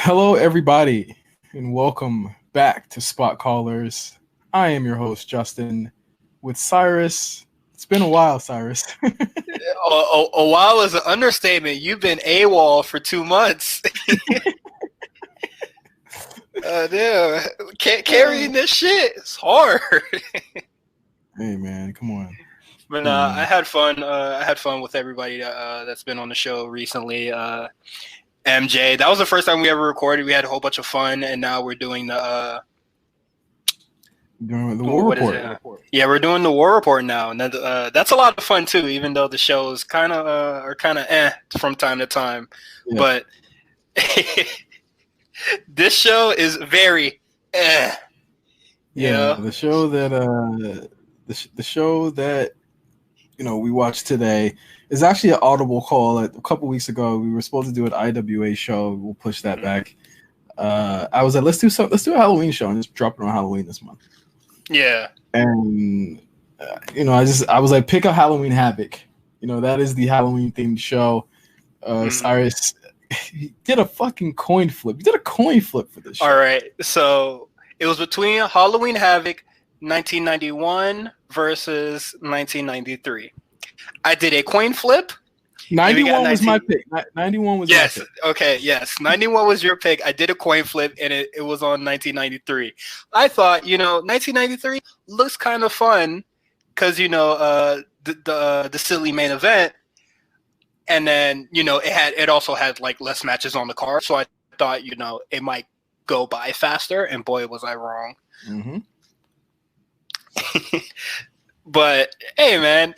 Hello, everybody, and welcome back to Spot Callers. I am your host, Justin, with Cyrus. It's been a while, Cyrus. A while is an understatement. You've been AWOL for 2 months. Damn. Carrying this shit is hard. Hey, man, come on. But I had fun. I had fun with everybody that's been on the show recently. MJ, that was the first time we ever recorded. We had a whole bunch of fun, and now we're doing the War Report. Yeah, we're doing the War Report now, and that's a lot of fun too. Even though the shows kind of are kind of from time to time, yeah. But this show is very Yeah, you know? The show that we watched today is actually an Audible call. A couple weeks ago, we were supposed to do an IWA show. We'll push that back. I was like, let's do a Halloween show and just drop it on Halloween this month. Yeah. And I was like, pick a Halloween Havoc. That is the Halloween themed show. Cyrus, he did a fucking coin flip. You did a coin flip for this show. All right. So it was between Halloween Havoc 1991 versus 1993. I did a coin flip. 91 was my pick. 91 was my pick. Okay, yes. 91 was your pick. I did a coin flip, and it was on 1993. I thought, 1993 looks kind of fun because, the silly main event, and then, it also had, like, less matches on the card, so I thought, it might go by faster, and boy, was I wrong. Mm-hmm. But, hey, man,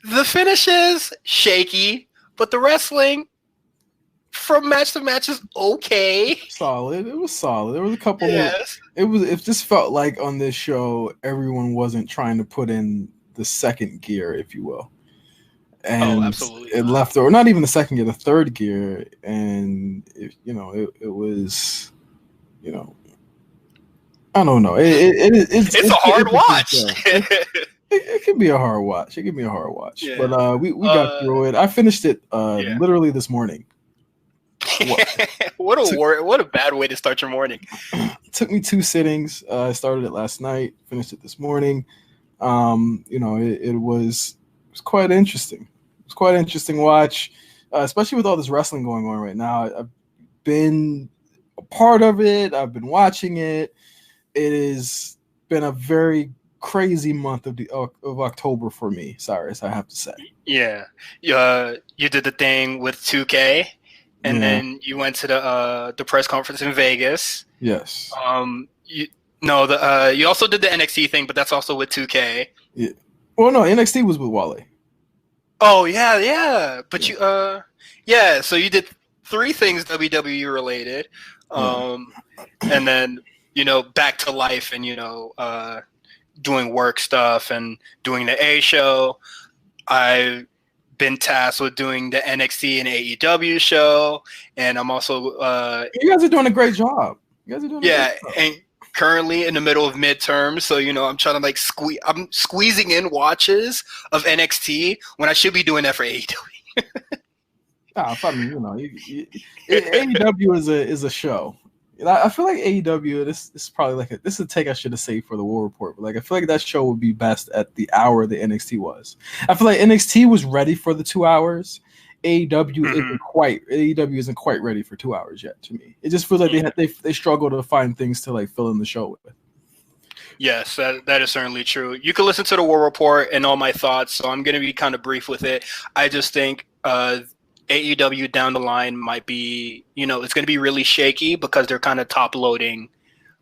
the finish is shaky, but the wrestling from match to match is okay. Solid. It was solid. There was a couple. Yes. It just felt like on this show, everyone wasn't trying to put in the second gear, if you will. And absolutely. It left, or not even the second gear, the third gear. And, it was, I don't know. It's a hard watch. It can be a hard watch. Yeah. But we got through it. I finished it literally this morning. What a bad way to start your morning. It took me 2 sittings. I started it last night, finished it this morning. It was quite interesting. It was quite an interesting watch, especially with all this wrestling going on right now. I've been a part of it. I've been watching it. It has been a very crazy month of October for me, Cyrus, I have to say. Yeah. You did the thing with 2K, and then you went to the press conference in Vegas. Yes. You also did the NXT thing, but that's also with 2K. Yeah. Well, no, NXT was with Wale. Oh, yeah. But so you did 3 things WWE related. And then, back to life and, doing work stuff and doing the A show. I've been tasked with doing the NXT and AEW show, and I'm also you guys are doing a great job. And currently in the middle of midterms, so I'm trying to I'm squeezing in watches of NXT when I should be doing that for AEW. AEW is a show. I feel like AEW, this is probably this is a take I should have saved for the War Report, but I feel like that show would be best at the hour that NXT was. I feel like NXT was ready for the 2 hours. AEW isn't quite ready for 2 hours yet to me. It just feels like they struggle to find things to fill in the show with. Yes, that is certainly true. You can listen to the War Report and all my thoughts, so I'm going to be kind of brief with it. I just think AEW down the line might be, it's going to be really shaky because they're kind of top loading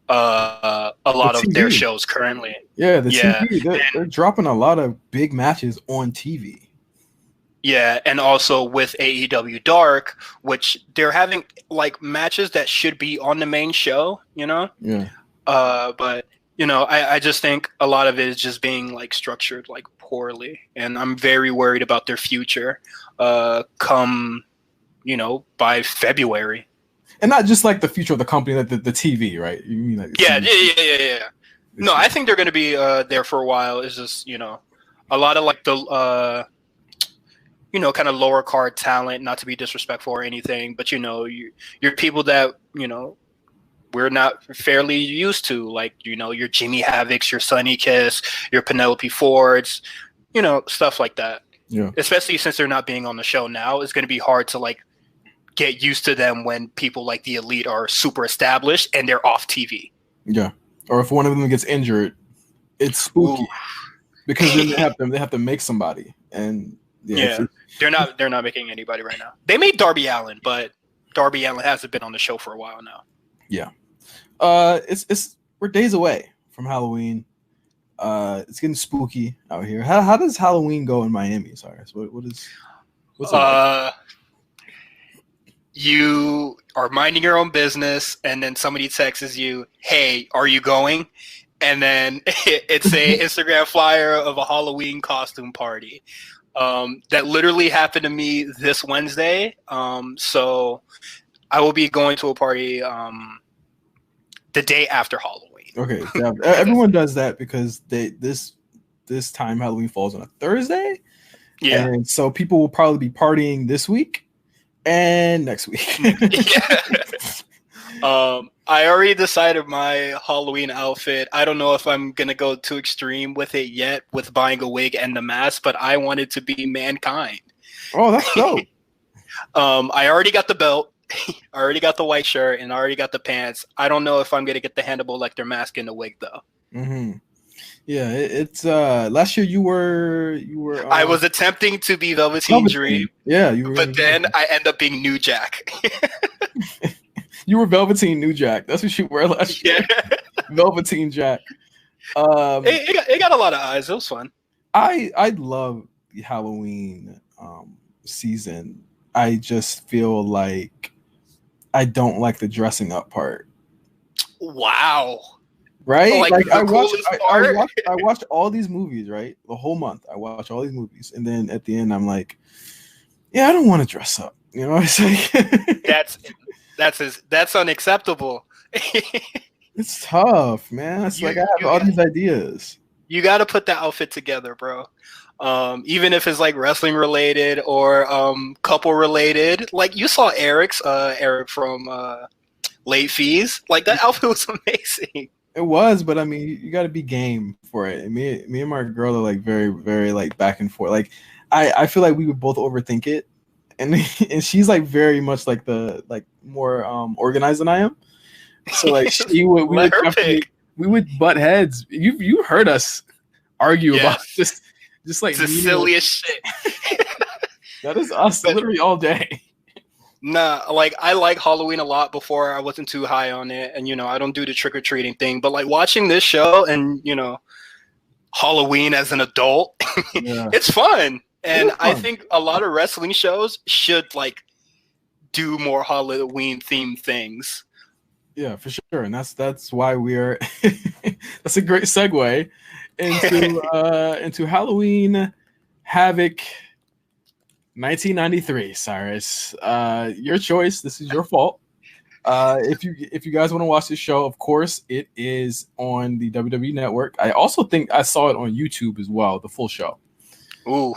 a lot of their shows currently. Yeah, TV, they're dropping a lot of big matches on TV. Yeah, and also with AEW Dark, which they're having matches that should be on the main show, Yeah. But I just think a lot of it is just being structured poorly, and I'm very worried about their future come by February. And not just the future of the company, the TV, right? You mean yeah. No, I think they're going to be there for a while. It's just a lot of kind of lower card talent, not to be disrespectful or anything, but you're people that we're not fairly used to, like your Jimmy Havocs, your Sonny Kiss, your Penelope Fords, stuff like that. Yeah. Especially since they're not being on the show now, it's going to be hard to like get used to them when people like the Elite are super established and they're off TV. Yeah. Or if one of them gets injured, it's spooky. Ooh. Because then they have to make somebody. And they're not making anybody right now. They made Darby Allin, but Darby Allin hasn't been on the show for a while now. Yeah. We're days away from Halloween. It's getting spooky out here. How does Halloween go in Miami, Cyrus? What's it like? You are minding your own business, and then somebody texts you, "Hey, are you going?" And then it's a Instagram flyer of a Halloween costume party. That literally happened to me this Wednesday. So I will be going to a party the day after Halloween. Okay, yeah, everyone does that because this time Halloween falls on a Thursday. Yeah, and so people will probably be partying this week and next week. I already decided my Halloween outfit. I don't know if I'm gonna go too extreme with it yet, with buying a wig and the mask, but I wanted to be Mankind. Oh, that's dope. I already got the belt. I already got the white shirt and I already got the pants. I don't know if I'm gonna get the Hannibal Lecter mask and the wig though. Mm-hmm. Yeah, it's last year you were. I was attempting to be Velveteen Dream. Yeah, you were. But then I end up being New Jack. You were Velveteen New Jack. That's what you were last year. Velveteen Jack. It got a lot of eyes. It was fun. I love the Halloween season. I just feel like I don't like the dressing up part. Wow. Right? Like I watched all these movies, right? The whole month. I watched all these movies. And then at the end I'm like, yeah, I don't want to dress up. You know what I'm saying? That's unacceptable. It's tough, man. It's like I have all these ideas. You got to put the outfit together, bro. Even if it's like wrestling related or couple related. Like you saw Eric from Late Fees. Like that outfit was amazing. It was, but I mean, you got to be game for it. And me and my girl are like very, very like back and forth. Like I feel like we would both overthink it, and she's like very much like the like more organized than I am. So like we would butt heads. You heard us argue about this, just like the silliest shit. That is us literally all day. Nah, like I like Halloween a lot before I wasn't too high on it, and I don't do the trick-or-treating thing, but like watching this show and Halloween as an adult, it's fun. And I think a lot of wrestling shows should like do more Halloween themed things. Yeah, for sure. And that's why we're that's a great segue into Halloween Havoc 1993, Cyrus. Your choice. This is your fault. If you guys want to watch this show, of course, it is on the WWE Network. I also think I saw it on YouTube as well, the full show. Ooh,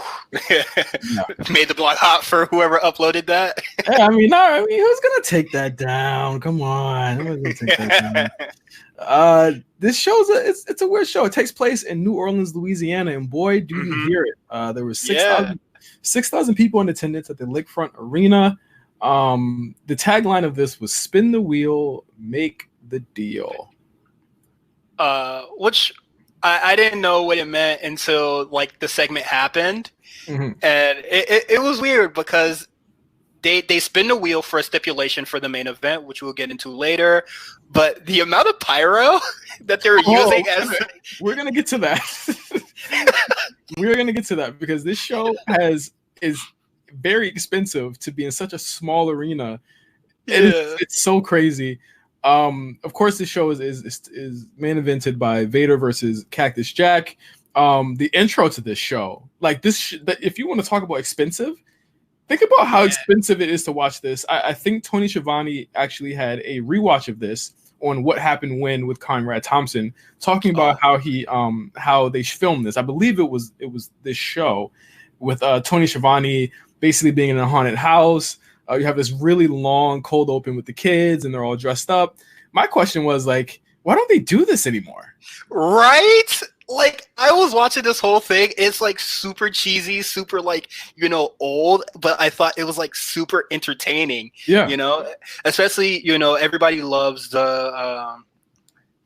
made the block hot for whoever uploaded that. I mean, who's gonna take that down? Come on, who's gonna take that down? This show's it's a weird show. It takes place in New Orleans, Louisiana, and boy, do you hear it! There was 6,000 people in attendance at the Lakefront Arena. The tagline of this was "Spin the wheel, make the deal." Which I didn't know what it meant until like the segment happened, and it was weird because they spin the wheel for a stipulation for the main event, which we'll get into later. But the amount of pyro that they're using we're gonna get to that. We're gonna get to that because this show is very expensive to be in such a small arena. It's so crazy. Of course, this show is main evented by Vader versus Cactus Jack. The intro to this show, like this, if you want to talk about expensive, think about how expensive it is to watch this. I think Tony Schiavone actually had a rewatch of this on What Happened When with Conrad Thompson, talking about how they filmed this. I believe it was this show with Tony Schiavone, basically being in a haunted house. You have this really long cold open with the kids, and they're all dressed up. My question was like, why don't they do this anymore? Right? Like, I was watching this whole thing. It's like super cheesy, super like, old, but I thought it was like super entertaining. Yeah. Especially, everybody loves the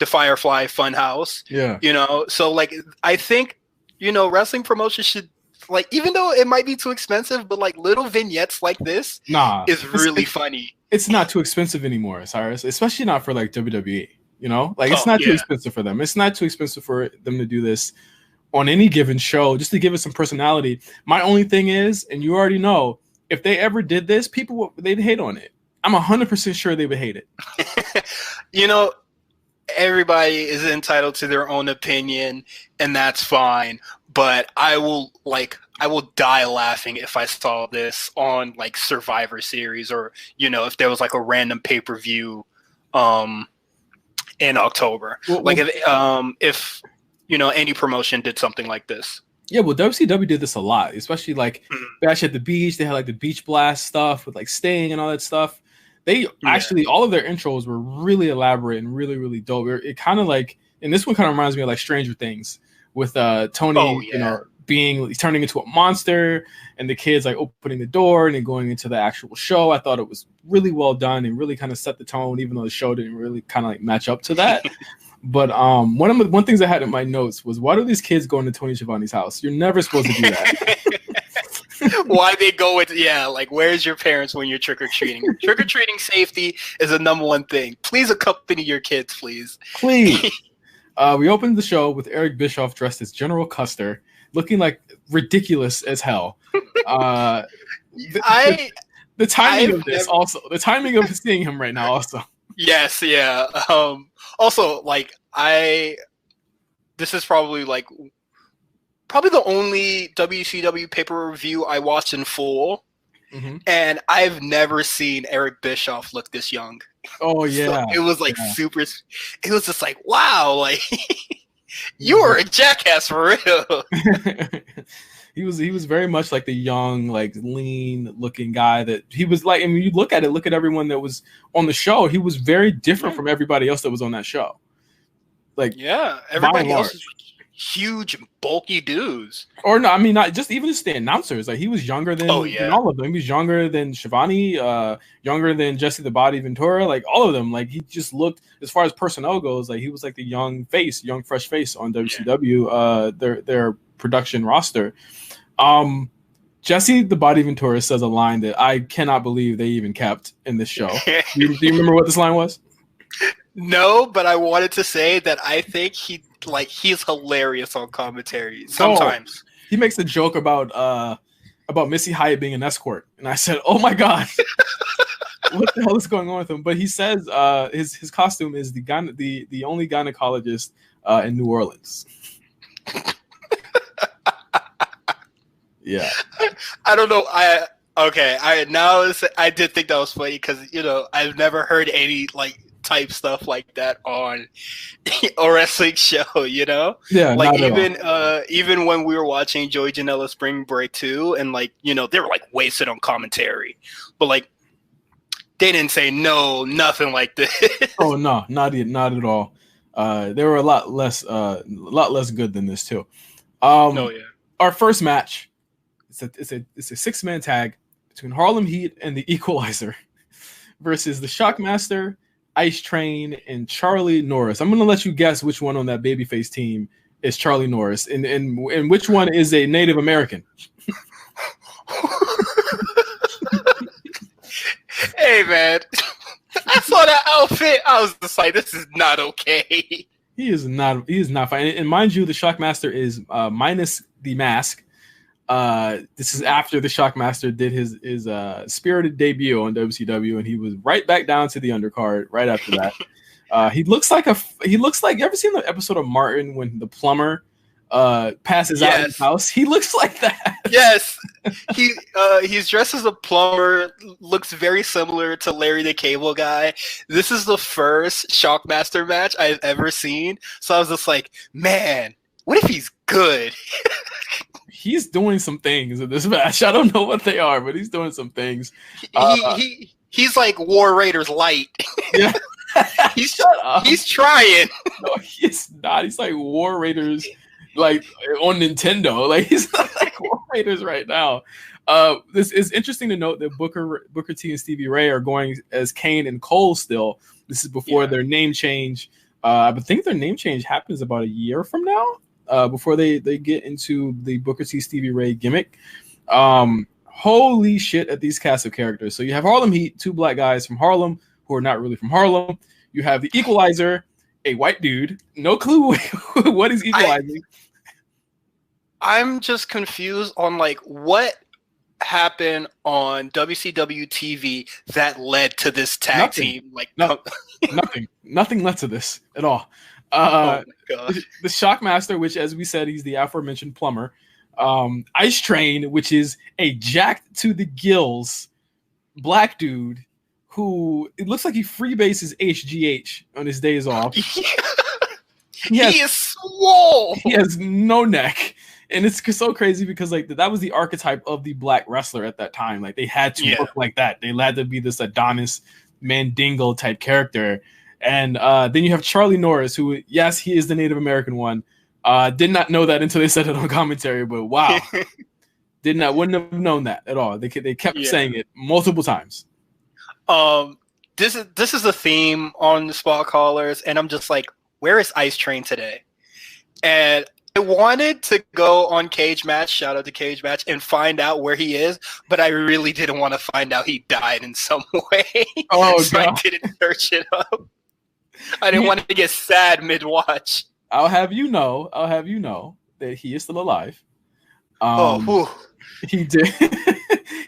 Firefly Funhouse. Yeah. So like, I think, wrestling promotion should, like, even though it might be too expensive, but like little vignettes like this is really funny. It's not too expensive anymore, Cyrus, especially not for like WWE. Like it's not too expensive for them. It's not too expensive for them to do this on any given show, just to give it some personality. My only thing is, and you already know, if they ever did this, they'd hate on it. I'm 100% sure they would hate it. Everybody is entitled to their own opinion, and that's fine. But I will die laughing if I saw this on like Survivor Series, or if there was like a random pay-per-view in October. If any promotion did something like this. Yeah, well, WCW did this a lot, especially like Bash at the Beach. They had like the Beach Blast stuff with like Sting and all that stuff. They actually, all of their intros were really elaborate and really, really dope. It kind of like, and this one kind of reminds me of like Stranger Things with Tony, turning into a monster, and the kids like opening the door and then going into the actual show. I thought it was really well done and really kind of set the tone, even though the show didn't really kind of like match up to that. But one things I had in my notes was, why do these kids go into Tony Schiavone's house? You're never supposed to do that. Why they go with like, where's your parents when you're trick-or-treating? Trick-or-treating safety is the number one thing. Please accompany your kids, please. Please. We opened the show with Eric Bischoff dressed as General Custer, looking like ridiculous as hell. The timing of this also. The timing of seeing him right now also. Yes, yeah. Also, like, this is probably the only WCW pay-per-view I watched in full, and I've never seen Eric Bischoff look this young. Oh yeah, so it was like super. It was just like, wow, like you were a jackass for real. He was very much like the young, like lean looking guy that he was like. I mean, you look at everyone that was on the show. He was very different from everybody else that was on that show. Like, everybody else is huge, bulky dudes. Or no, I mean, not just the announcers. Like, he was younger than all of them. He was younger than Schiavone, younger than Jesse the Body Ventura. Like, all of them. Like, he just looked, as far as personnel goes, like he was like the young fresh face on WCW. Their production roster. Jesse the Body Ventura says a line that I cannot believe they even kept in this show. Do you remember what this line was? No, but I wanted to say that I think he's hilarious on commentary sometimes. He makes a joke about Missy Hyatt being an escort, and I said, "Oh my god, what the hell is going on with him?" But he says his costume is the only gynecologist in New Orleans. Yeah, I don't know. I did think that was funny because I've never heard any like type stuff like that on a wrestling show. Yeah, like even when we were watching Joey Janela Spring Break 2, and like they were like wasted on commentary, but like they didn't say nothing like this. Oh no, not at all. They were a lot less good than this too. Our first match. It's a 6-man tag between Harlem Heat and the Equalizer versus the Shockmaster, Ice Train, and Charlie Norris. I'm going to let you guess which one on that babyface team is Charlie Norris, and which one is a Native American. Hey man, I saw that outfit. I was just like, this is not okay. He is not fine. And mind you, the Shockmaster is minus the mask. This is after the Shockmaster did his spirited debut on WCW, and he was right back down to the undercard right after that. He looks like you ever seen the episode of Martin when the plumber passes out in his house? He looks like that. Yes. He's dressed as a plumber, looks very similar to Larry the Cable Guy. This is the first Shockmaster match I've ever seen. So I was just like, man, what if he's good? he's doing some things in this match. I don't know what they are, but he's doing some things. He's like War Raiders light. Yeah. he's trying. No, he's not. He's like War Raiders, like on Nintendo. Like he's like War Raiders right now. This is interesting to note that Booker T and Stevie Ray are going as Kane and Cole still. This is before their name change. I think their name change happens about a year from now. Before they get into the Booker T Stevie Ray gimmick. Holy shit at these cast of characters. So you have Harlem Heat, 2 black guys from Harlem who are not really from Harlem. You have the Equalizer, a white dude. No clue what he's equalizing. I'm just confused on like what happened on WCW TV that led to this tag team. Like nothing led to this at all. Oh my God. The Shockmaster, which as we said, he's the aforementioned plumber. Ice Train, which is a jacked to the gills black dude who it looks like he freebases HGH on his days off. He is swole. He has no neck. And it's so crazy because like that was the archetype of the black wrestler at that time. Like they had to look like that. They had to be this Adonis Mandingo type character. And then you have Charlie Norris, who, yes, he is the Native American one. Did not know that until they said it on commentary, but wow. Wouldn't have known that at all. They kept saying it multiple times. This is the theme on the Spot Callers, and I'm just like, where is Ice Train today? And I wanted to go on Cage Match, shout out to Cage Match, and find out where he is, but I really didn't want to find out he died in some way. Oh, so I didn't search it up. I didn't want to get sad mid-watch. I'll have you know that he is still alive. He did.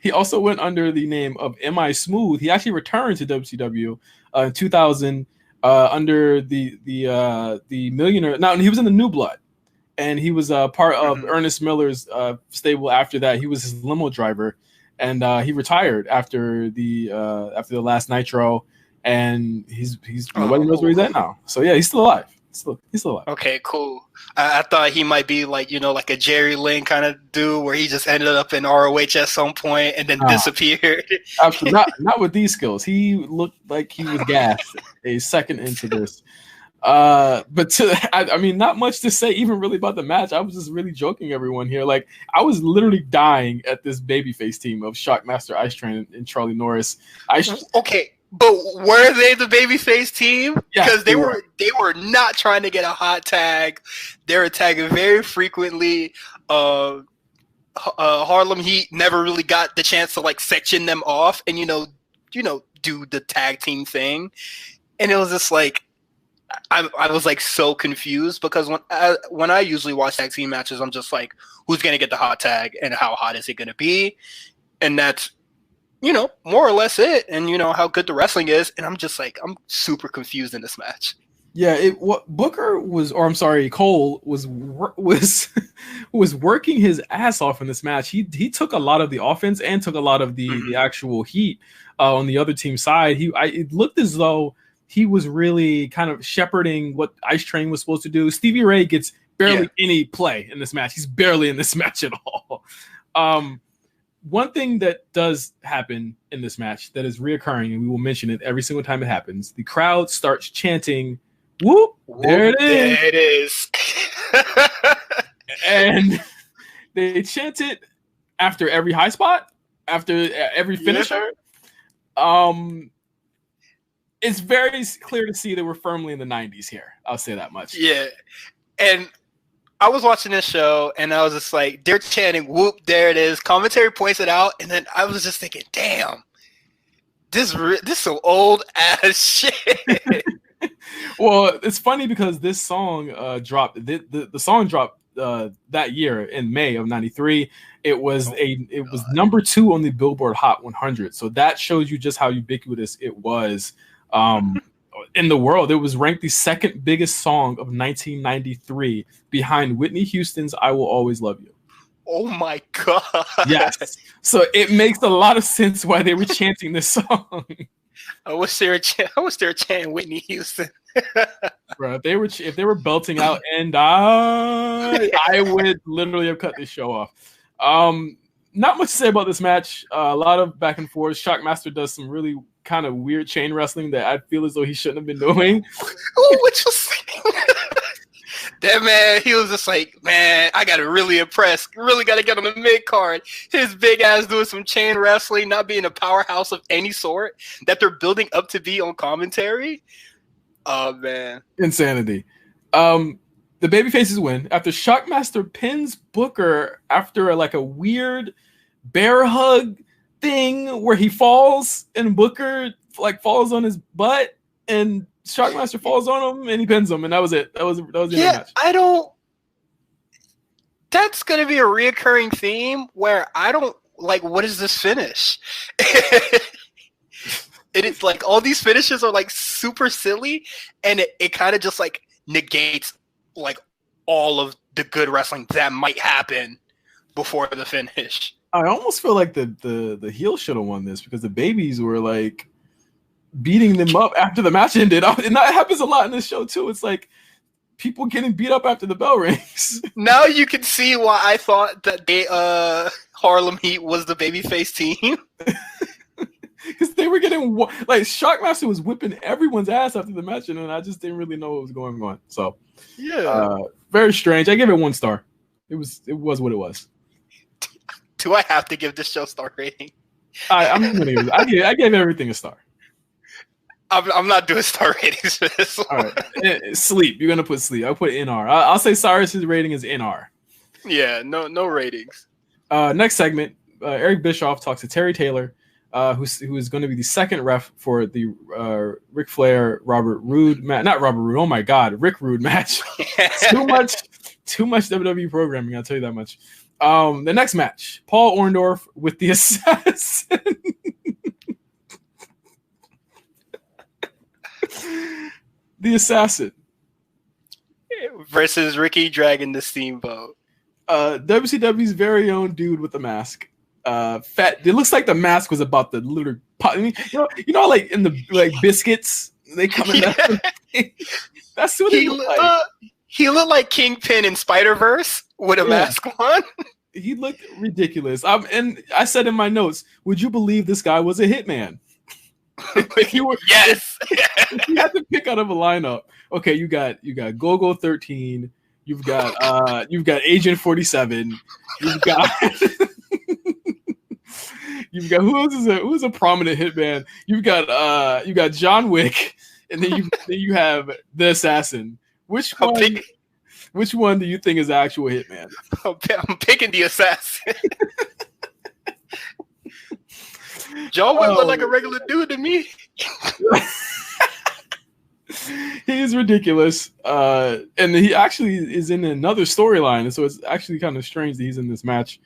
He also went under the name of M.I. Smooth. He actually returned to WCW in 2000 under the Millionaire. Now he was in the New Blood, and he was part of Ernest Miller's stable. After that, he was his limo driver, and he retired after the last Nitro, and nobody knows where he's at now. So yeah, he's still alive. He's still alive. Okay, cool. I thought he might be like, like a Jerry Lynn kind of dude where he just ended up in ROH at some point and then disappeared. Absolutely. Not with these skills. He looked like he was gassed a second into this. But I mean, not much to say even really about the match. I was just really joking everyone here. Like, I was literally dying at this babyface team of Shockmaster, Ice Train, and Charlie Norris. Okay. But were they the babyface team? Because they were not trying to get a hot tag. They were tagging very frequently. Harlem Heat never really got the chance to like section them off and do the tag team thing. And it was just like I was like so confused because when I usually watch tag team matches, I'm just like, who's gonna get the hot tag and how hot is it gonna be? And that's more or less it, and how good the wrestling is, and I'm just like, I'm super confused in this match. Yeah, Cole was working his ass off in this match. He took a lot of the offense and took a lot of the actual heat on the other team side. It looked as though he was really kind of shepherding what Ice Train was supposed to do. Stevie Ray gets barely any play in this match. He's barely in this match at all. One thing that does happen in this match that is reoccurring, and we will mention it every single time it happens, the crowd starts chanting, "Whoop, there it is." There it is. And they chant it after every high spot, after every finisher. It's very clear to see that we're firmly in the 90s here. I'll say that much. Yeah. And I was watching this show, and I was just like, they're chanting, "Whoop, there it is." Commentary points it out, and then I was just thinking, damn, this some old-ass shit. Well, it's funny because this song dropped. The song dropped that year in May of '93. It was number 2 on the Billboard Hot 100. So that shows you just how ubiquitous it was in the world. It was ranked the second biggest song of 1993 behind Whitney Houston's "I Will Always Love You." Oh my God. Yes. So it makes a lot of sense why they were chanting this song. I wish they were chanting Whitney Houston. Bro, if they were belting out and I would literally have cut this show off. Not much to say about this match. A lot of back and forth. Shockmaster does some really kind of weird chain wrestling that I feel as though he shouldn't have been doing. Oh, what you saying? That man, he was just like, man, I gotta really impress. Really gotta get on the mid card. His big ass doing some chain wrestling, not being a powerhouse of any sort that they're building up to be on commentary. Oh man, insanity. The babyfaces win after Shockmaster pins Booker after a weird bear hug thing where he falls and Booker falls on his butt and Shockmaster falls on him and he pins him, and that was it. That was the end of the match. I don't. That's gonna be a reoccurring theme where I don't like. What is this finish? It is like all these finishes are super silly, and it kind of just negates all of the good wrestling that might happen before the finish. I almost feel like the heel should have won this because the babies were beating them up after the match ended. And that happens a lot in this show too. It's people getting beat up after the bell rings. Now you can see why I thought that Harlem Heat was the babyface team. Because they were getting Shockmaster was whipping everyone's ass after the match, and I just didn't really know what was going on. So yeah, very strange. I give it 1 star. It was what it was. Do I have to give this show star rating? I'm gonna. I gave everything a star. I'm not doing star ratings for this one. All right, sleep. You're gonna put sleep. I'll put NR. I'll say Cyrus's rating is NR. Yeah, no ratings. Next segment, Eric Bischoff talks to Terry Taylor, who is going to be the second ref for the Ric Flair Robert Roode match. Not Robert Roode. Oh my God, Rick Rude match. Too much WWE programming. I'll tell you that much. The next match, Paul Orndorff with the Assassin. The Assassin versus Ricky Dragon the Steamboat. WCW's very own dude with the mask. Fat. It looks like the mask was about to literally pop. I mean, you know, in the biscuits, they come in. That's what he looked like. He looked like Kingpin in Spider-Verse with a mask on. He looked ridiculous. And I said in my notes, would you believe this guy was a hitman? If you had to pick out of a lineup, okay, you got Go-Go 13, you've got Agent 47, you've got who's a prominent hitman, you've got John Wick, and then you have the Assassin. Which one do you think is the actual hitman? I'm picking the Assassin. John Wick looked like a regular dude to me. He is ridiculous. And he actually is in another storyline. So it's actually kind of strange that he's in this match.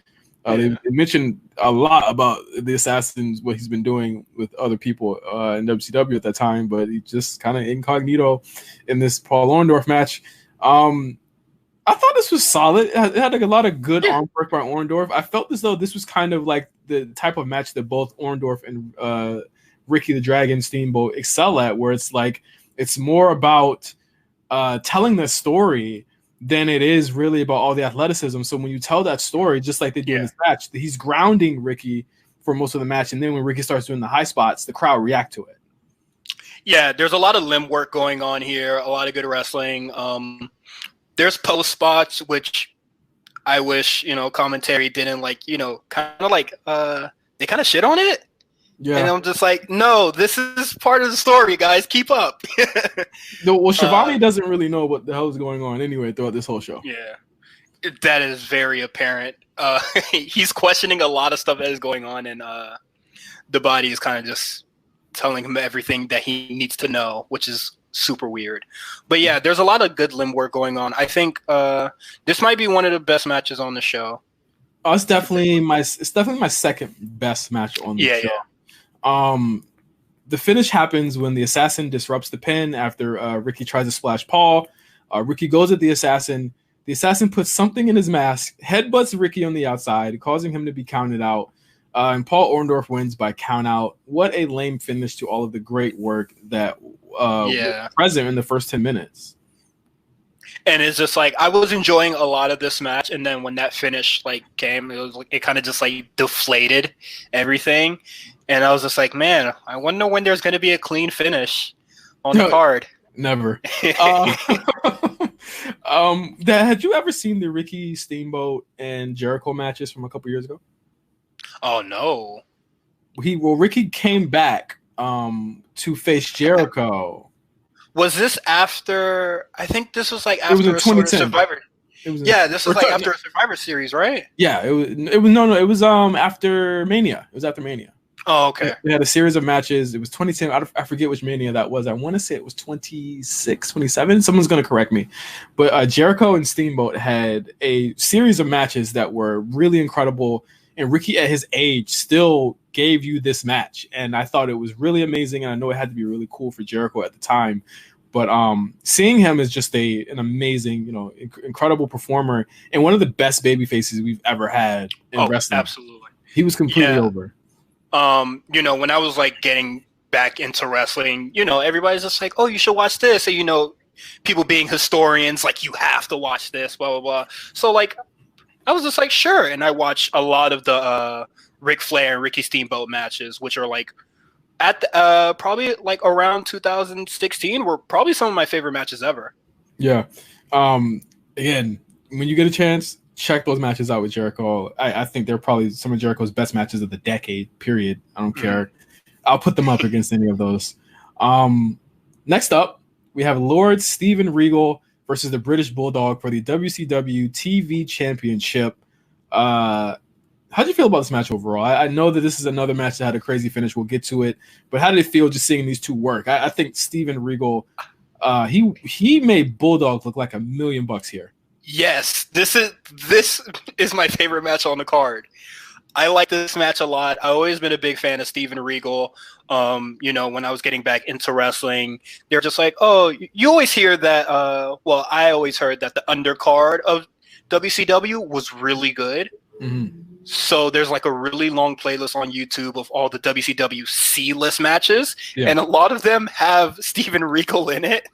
They mentioned a lot about the Assassins, what he's been doing with other people in WCW at that time, but he just kind of incognito in this Paul Orndorff match. I thought this was solid. It had a lot of good arm work by Orndorff. I felt as though this was kind of like the type of match that both Orndorff and Ricky the Dragon Steamboat excel at, where it's more about telling the story than it is really about all the athleticism. So when you tell that story, just like they do in this match, he's grounding Ricky for most of the match, and then when Ricky starts doing the high spots, the crowd react to it. Yeah, there's a lot of limb work going on here, a lot of good wrestling. There's post spots, which I wish, commentary didn't they kind of shit on it. Yeah. And I'm just like, no, this is part of the story, guys. Keep up. No, well, Shivani doesn't really know what the hell is going on anyway throughout this whole show. Yeah, that is very apparent. He's questioning a lot of stuff that is going on, and the body is kind of just telling him everything that he needs to know, which is super weird. But yeah, there's a lot of good limb work going on. I think this might be one of the best matches on the show. It's definitely my second best match on the show. Yeah. The finish happens when the Assassin disrupts the pin after Ricky tries to splash Paul. Ricky goes at the Assassin. The Assassin puts something in his mask, headbutts Ricky on the outside, causing him to be counted out. And Paul Orndorff wins by count out. What a lame finish to all of the great work that was present in the first 10 minutes. And it's just like I was enjoying a lot of this match, and then when that finish like came, it kind of just like deflated everything, and I was just like, man, I wonder when there's going to be a clean finish on the card. Never. Had you ever seen the Ricky Steamboat and Jericho matches from a couple years ago? Oh no. Ricky came back to face Jericho. Was this after? I think this was like after a sort of Survivor. This was like after a Survivor Series, right? Yeah, it was after Mania. It was after Mania. Oh, okay. They had a series of matches. It was 2010. I forget which Mania that was. I want to say it was 26, 27. Someone's going to correct me. But Jericho and Steamboat had a series of matches that were really incredible. And Ricky, at his age, still gave you this match. And I thought it was really amazing. And I know it had to be really cool for Jericho at the time. But seeing him as just an amazing, incredible performer and one of the best baby faces we've ever had in wrestling. Absolutely. He was completely over. When I was like getting back into wrestling, everybody's just like, oh, you should watch this. And, people being historians, like, you have to watch this, blah, blah, blah. So, like, I was just like, sure. And I watched a lot of the Ric Flair and Ricky Steamboat matches, which are like at probably like around 2016 were probably some of my favorite matches ever. Yeah. Again, when you get a chance, check those matches out with Jericho. I think they're probably some of Jericho's best matches of the decade, period. I don't care. I'll put them up against any of those. Next up, we have Lord Steven Regal versus the British Bulldog for the WCW TV Championship. How do you feel about this match overall? I know that this is another match that had a crazy finish. We'll get to it. But how did it feel just seeing these two work? I think Steven Regal, he made Bulldog look like $1 million here. Yes, this is my favorite match on the card. I like this match a lot. I've always been a big fan of Steven Regal. When I was getting back into wrestling, they're just like, oh, you always hear that. I always heard that the undercard of WCW was really good. Mm-hmm. So there's like a really long playlist on YouTube of all the WCW C-list matches, and a lot of them have Steven Regal in it,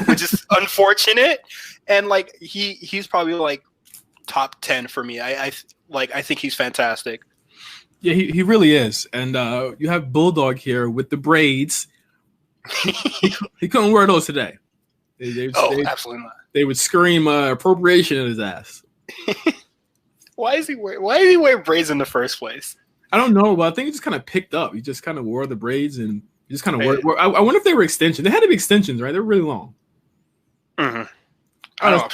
which is unfortunate. And like he's probably like top 10 for me. I think he's fantastic. Yeah, he really is. And you have Bulldog here with the braids. He couldn't wear those today. Absolutely not. They would scream appropriation at his ass. Why is he wearing braids in the first place? I don't know, but I think he just kind of picked up. He just kind of wore the braids and just kind of wore. I wonder if they were extensions. They had to be extensions, right? They're really long. Mm-hmm. I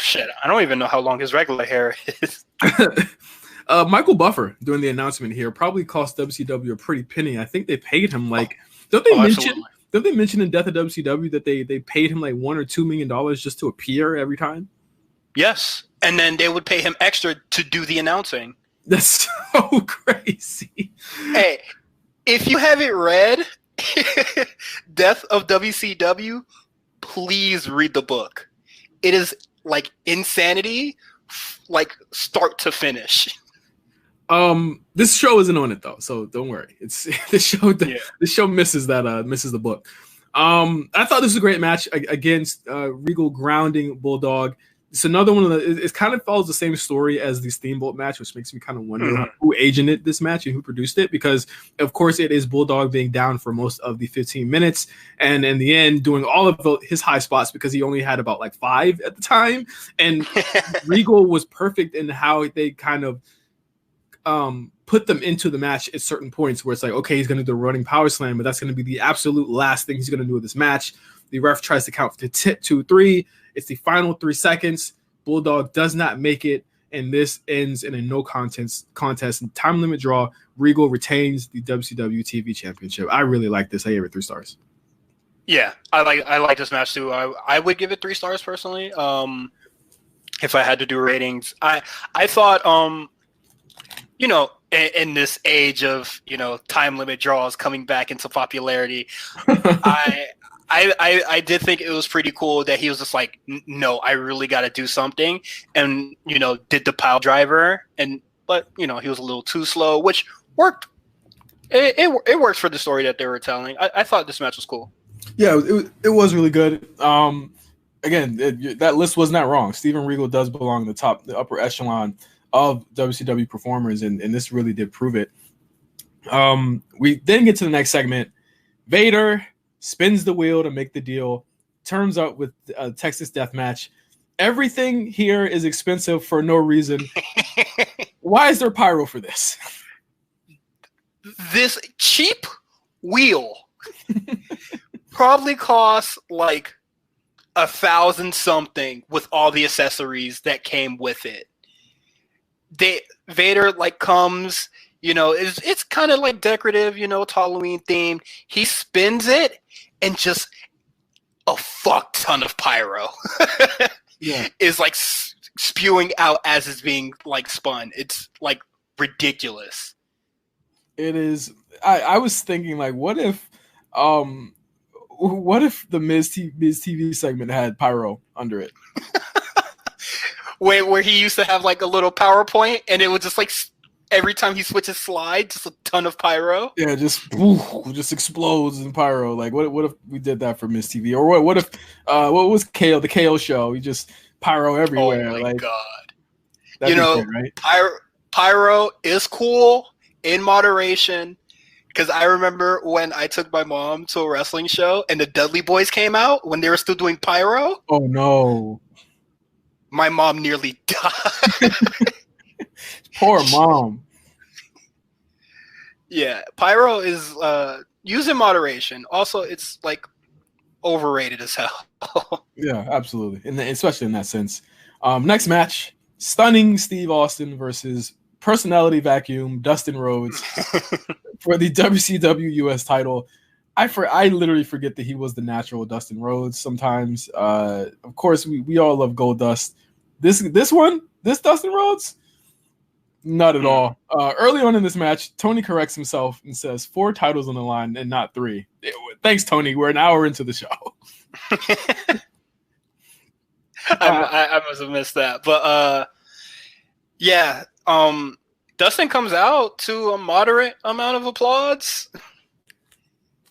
don't even know how long his regular hair is. Michael Buffer doing the announcement here probably cost WCW a pretty penny. I think they paid him Don't they mention in Death of WCW that they paid him like $1 or $2 million just to appear every time? Yes, and then they would pay him extra to do the announcing. That's so crazy. Hey, if you haven't read Death of WCW, please read the book. It is like insanity, like start to finish. This show isn't on it though, so don't worry. It's this show. This show misses the book. I thought this was a great match against Regal grounding Bulldog. It's another one of it kind of follows the same story as the Steamboat match, which makes me kind of wonder who agented this match and who produced it, because of course it is Bulldog being down for most of the 15 minutes and in the end doing all of his high spots because he only had about like 5 at the time. And Regal was perfect in how they kind of put them into the match at certain points where it's like, okay, he's going to do the running power slam, but that's going to be the absolute last thing he's going to do with this match. The ref tries to count to 2, 3. It's the final 3 seconds. Bulldog does not make it, and this ends in a no contest and time limit draw. Regal retains the WCW TV Championship. I really like this. I gave it 3 stars. Yeah, I like this match too. I would give it 3 stars personally. If I had to do ratings, I thought in this age of time limit draws coming back into popularity, I did think it was pretty cool that he was just like, no, I really got to do something, and did the pile driver, but he was a little too slow, which worked It works for the story that they were telling. I thought this match was cool. Yeah, it was really good. Again, that list was not wrong. Steven Regal does belong in the upper echelon of WCW performers, and this really did prove it. We then get to the next segment. Vader spins the wheel to make the deal, turns up with a Texas Death Match. Everything here is expensive for no reason. Why is there pyro for this? This cheap wheel probably costs like 1,000 something with all the accessories that came with it. Vader like comes, it's kind of like decorative, it's Halloween themed. He spins it and just a fuck ton of pyro is like spewing out as it's being like spun. It's like ridiculous. It is. I was thinking like, what if the Miz TV segment had pyro under it? Where he used to have like a little PowerPoint, and it was just like every time he switches slides, just a ton of pyro. Yeah, just explodes in pyro. Like, what if we did that for Miz TV? Or what if what was KO, the KO show? We just pyro everywhere. Oh my like, god! Great, right? Pyro is cool in moderation. Because I remember when I took my mom to a wrestling show and the Dudley Boys came out when they were still doing pyro. Oh no! My mom nearly died. Poor mom. Yeah, pyro is used in moderation. Also, it's like overrated as hell. Yeah, absolutely, especially in that sense. Next match: stunning Steve Austin versus personality vacuum Dustin Rhodes for the WCW US title. I literally forget that he was the natural Dustin Rhodes sometimes. Of course, we all love Gold Dust. This Dustin Rhodes, not at all. Early on in this match, Tony corrects himself and says 4 titles on the line and not 3. Thanks, Tony. We're an hour into the show. I must have missed that, but yeah. Dustin comes out to a moderate amount of applause.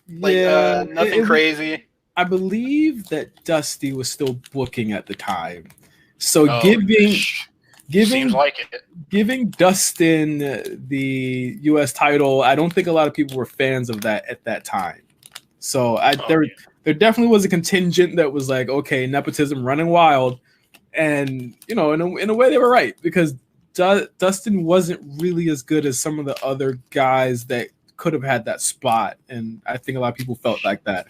Like, nothing crazy. I believe that Dusty was still booking at the time. So seems like it. Giving Dustin the US title, I don't think a lot of people were fans of that at that time. So there definitely was a contingent that was like, okay, nepotism running wild. And, in a way they were right, because Dustin wasn't really as good as some of the other guys that could have had that spot, and I think a lot of people felt like that.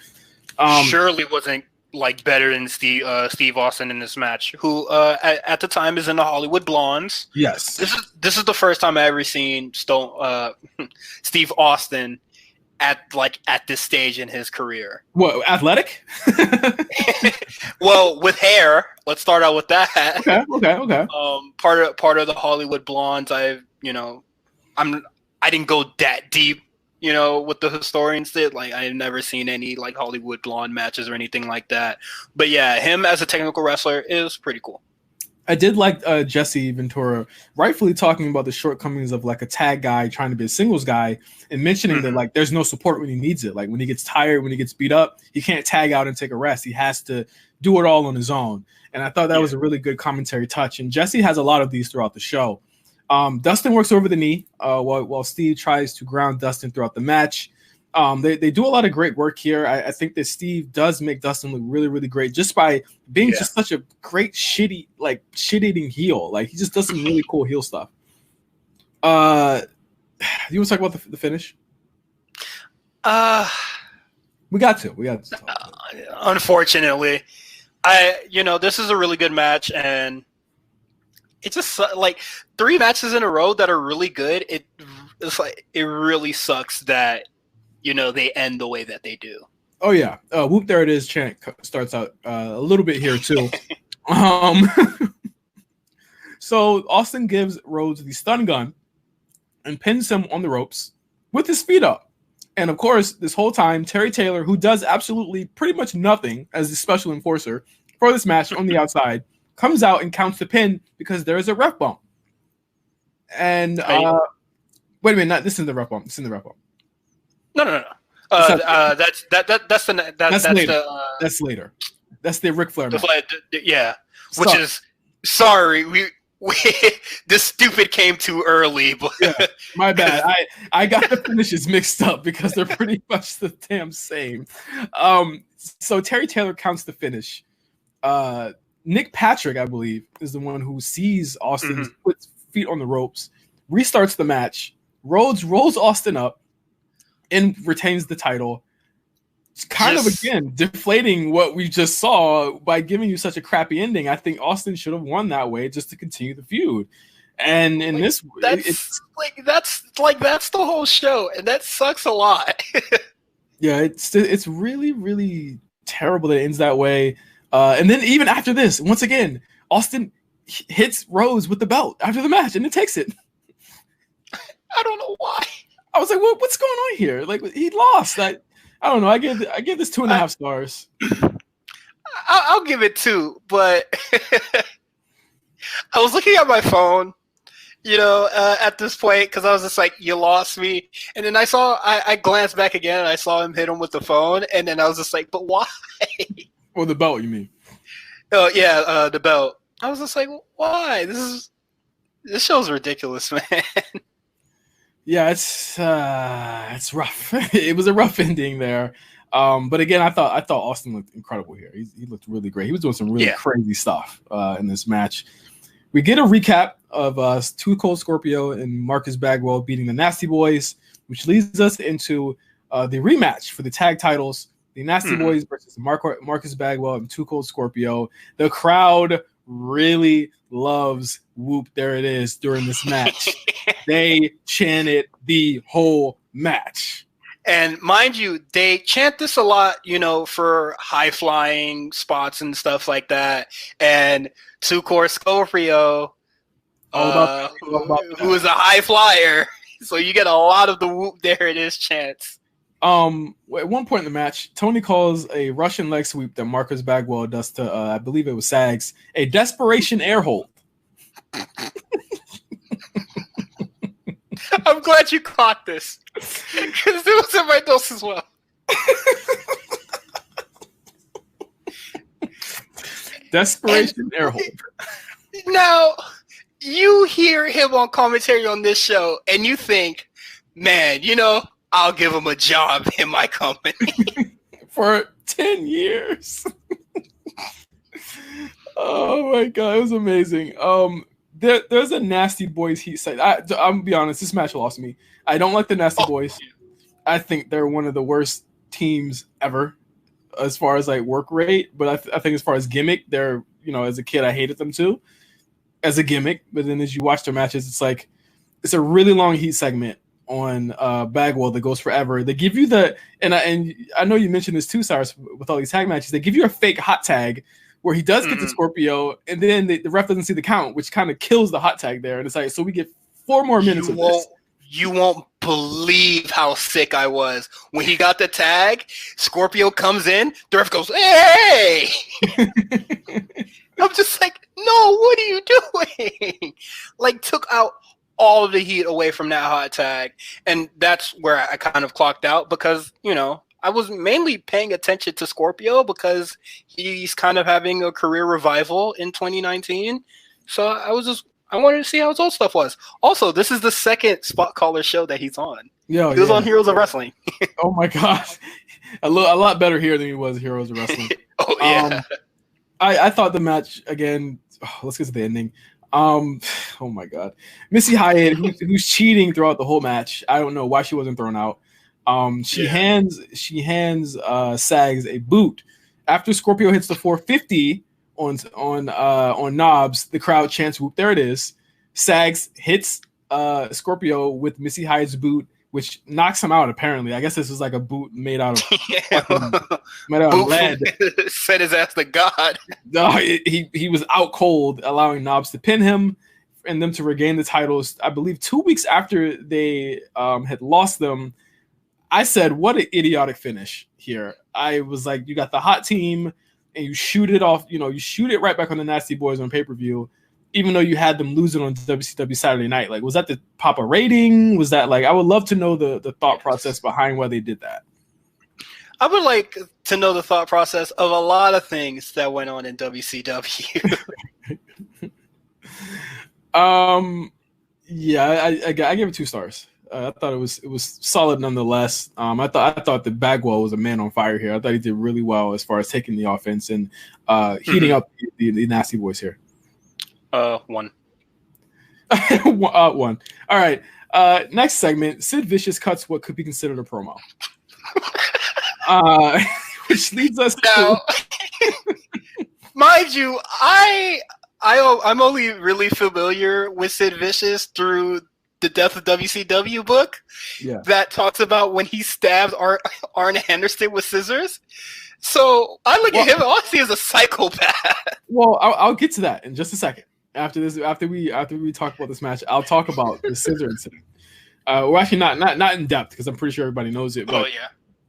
Surely wasn't like better than Steve Austin in this match, who at the time is in the Hollywood Blondes. Yes, this is the first time I ever seen Steve Austin at this stage in his career. What, athletic? Well, with hair. Let's start out with that. Okay. Part of the Hollywood Blondes. I didn't go that deep, what the historians did. Like, I've never seen any like Hollywood Blonde matches or anything like that. But yeah, him as a technical wrestler is pretty cool. I did like Jesse Ventura rightfully talking about the shortcomings of like a tag guy trying to be a singles guy, and mentioning that like there's no support when he needs it. Like when he gets tired, when he gets beat up, he can't tag out and take a rest. He has to do it all on his own. And I thought that was a really good commentary touch. And Jesse has a lot of these throughout the show. Dustin works over the knee while Steve tries to ground Dustin throughout the match. They do a lot of great work here. I think that Steve does make Dustin look really, really great just by being just such a great shit-eating heel. Like, he just does some really cool heel stuff. You want to talk about the finish? We got to talk about it. Unfortunately, this is a really good match, and it's just like 3 matches in a row that are really good. It's like it really sucks that they end the way that they do. Oh yeah, whoop there it is chant starts out a little bit here too. So Austin gives Rhodes the stun gun and pins him on the ropes with his feet up. And of course, this whole time, Terry Taylor, who does absolutely pretty much nothing as the special enforcer for this match on the outside, comes out and counts the pin because there is a ref bump. And wait a minute, this isn't the ref bump. This isn't the ref bump. No. That's later. That's the Ric Flair match. Yeah, which is sorry. We this stupid came too early. But yeah, my bad. I got the finishes mixed up because they're pretty much the damn same. So Terry Taylor counts the finish. Nick Patrick, I believe, is the one who sees Austin put feet on the ropes, restarts the match. Rhodes rolls Austin up and retains the title. It's kind of, again, deflating what we just saw by giving you such a crappy ending. I think Austin should have won that way just to continue the feud. And in that's the whole show, and that sucks a lot. Yeah, it's really, really terrible that it ends that way. And then even after this, once again, Austin hits Rhodes with the belt after the match, and it takes it. I don't know why. I was like, what's going on here? Like, he lost. I don't know. I give this 2.5 stars. I'll give it 2, but I was looking at my phone, at this point, because I was just like, you lost me. And then I glanced back again, and I saw him hit him with the phone, and then I was just like, but why? Or the belt, you mean? Oh, yeah, the belt. I was just like, why? This show's ridiculous, man. Yeah, it's rough. It was a rough ending there. But again, I thought Austin looked incredible here. He looked really great. He was doing some really crazy stuff in this match. We get a recap of Too Cold Scorpio and Marcus Bagwell beating the Nasty Boys, which leads us into the rematch for the tag titles. The Nasty Boys versus Marcus Bagwell and Too Cold Scorpio. The crowd really loves Whoop There It Is during this match. They chanted the whole match. And mind you, they chant this a lot, for high-flying spots and stuff like that. And Too Cold Scorpio, who is a high flyer, so you get a lot of the Whoop There It Is chants. At one point in the match, Tony calls a Russian leg sweep that Marcus Bagwell does to, I believe it was Sags, a desperation air hold. I'm glad you caught this, because it was in my notes as well. Desperation air hold. Now, you hear him on commentary on this show, and you think, man, I'll give him a job in my company. For 10 years. Oh my God, it was amazing. There's a Nasty Boys heat site. I'm gonna be honest, this match lost me. I don't like the Nasty Boys. I think they're one of the worst teams ever as far as like work rate. But I think as far as gimmick, they're, as a kid, I hated them too as a gimmick. But then as you watch their matches, it's a really long heat segment on Bagwell that goes forever. They give you and I know you mentioned this too, Cyrus, with all these tag matches. They give you a fake hot tag where he does get to Scorpio, and then the ref doesn't see the count, which kind of kills the hot tag there. And it's like, so we get 4 more minutes of this. You won't believe how sick I was. When he got the tag, Scorpio comes in, the ref goes, hey! I'm just like, no, what are you doing? Like, took out all of the heat away from that hot tag. And that's where I kind of clocked out because, I was mainly paying attention to Scorpio because he's kind of having a career revival in 2019. So I wanted to see how his old stuff was. Also, this is the second Spot Caller show that he's on. He was on Heroes of Wrestling. Oh my gosh. A lot better here than he was Heroes of Wrestling. Oh yeah. I thought the match, again, let's get to the ending. Oh my God. Missy Hyatt, who's cheating throughout the whole match. I don't know why she wasn't thrown out. She hands Sags a boot. After Scorpio hits the 450 on Knobs, the crowd chants "Whoop There It Is." Sags hits Scorpio with Missy Hyatt's boot, which knocks him out. Apparently, I guess this was like a boot made out of lead. Set his ass to God. No, he was out cold, allowing Knobs to pin him and them to regain the titles. I believe 2 weeks after they had lost them. I said, what an idiotic finish here. I was like, you got the hot team and you shoot it off, you shoot it right back on the Nasty Boys on pay-per-view. even though you had them losing on WCW Saturday Night? Like, was that to pop a rating? Was that like, I would love to know the thought process behind why they did that. I would like to know the thought process of a lot of things that went on in WCW. Yeah, I gave it 2 stars. I thought it was solid nonetheless. I thought that Bagwell was a man on fire here. I thought he did really well as far as taking the offense and heating up the Nasty Boys here. 1. 1. All right. Next segment, Sid Vicious cuts what could be considered a promo. Which leads us to mind you, I'm only really familiar with Sid Vicious through the Death of WCW book that talks about when he stabbed Arn Anderson with scissors. So I look at him honestly as a psychopath. Well, I'll get to that in just a second. After we talk about this match, I'll talk about the scissor incident. We're actually not in depth because I'm pretty sure everybody knows it. But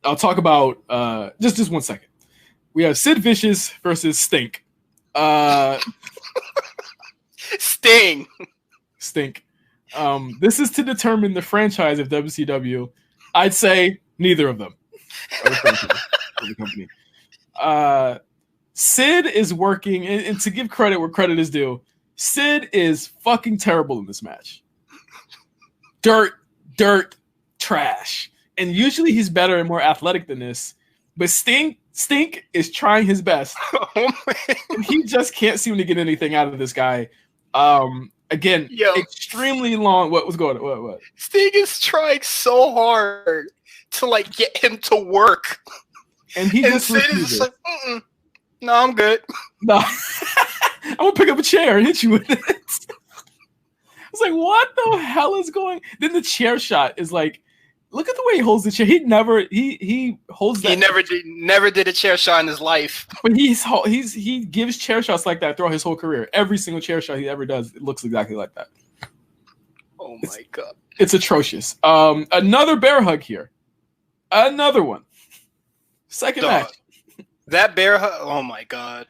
I'll talk about just 1 second. We have Sid Vicious versus Stink. Stink. This is to determine the franchise of WCW. I'd say neither of them. The company. Sid is working, and to give credit where credit is due, Sid is fucking terrible in this match. Dirt, trash. And usually he's better and more athletic than this. But Stink is trying his best. And he just can't seem to get anything out of this guy. Again, extremely long. What was going on? What? Sting is trying so hard to like get him to work, and he just is like, "No, I'm good. No, I'm gonna pick up a chair and hit you with it." It's like, what the hell is going? Then the chair shot is like, look at the way he holds the chair. He holds that. He never did a chair shot in his life. But he gives chair shots like that throughout his whole career. Every single chair shot he ever does, it looks exactly like that. Oh my god, it's atrocious. Another bear hug here. Another one. Second match. That bear hug. Oh my god.